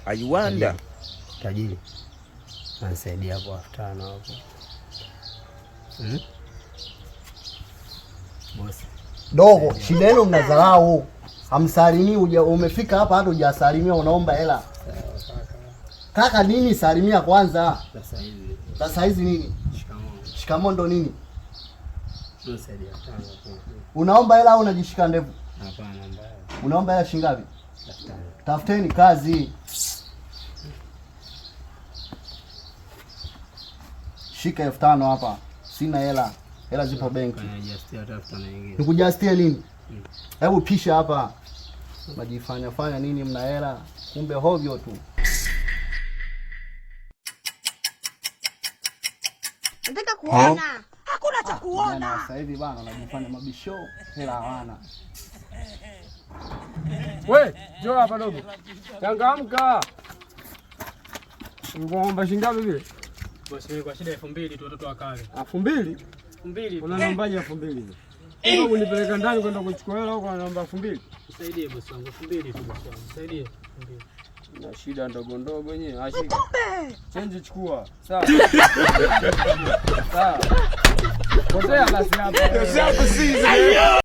I wonder. Tajiri. Nasaidia hapo 5000 hapo. Boss. Dogo, shida yenu mnadharau. Hamsalimii, umefika hapa hata hujasalimia unaomba hela. Kaka nini salimia kwanza? Sasa hizi nini? Shikamoo ndo nini? Nasaidia 5000. Unaomba hela au unajishika ndevu? Hapana, naomba hela. Unaomba hela shilingi ngapi? Tafuteni kazi. Shika 5000 hapa. Sina hela. Hela zipo benki. Nikujastia nini? Hebu pisha hapa. Majifanya nini mna hela? Kumbe hovyo tu. Nataka kuona. Hakuna cha kuona. Sasa hivi bana wanajifanya mabisho, hela hawana. We, njoo hapa dogo. Changamka. Ngomba shingapi vile? Bosi, kwa shida 2000 tu watoto wakale. 2000? 2000. Unanombaje 2000? Wewe unipeleka ndani kwenda kuchukua hela huko anaomba 2000? Nisaidie bosi wangu 2000 tu bosi wangu. Nisaidie 2000. Na shida ndogo wenyewe. Ashika. Change chukua. Sawa. Sawa. Potea basi hapa.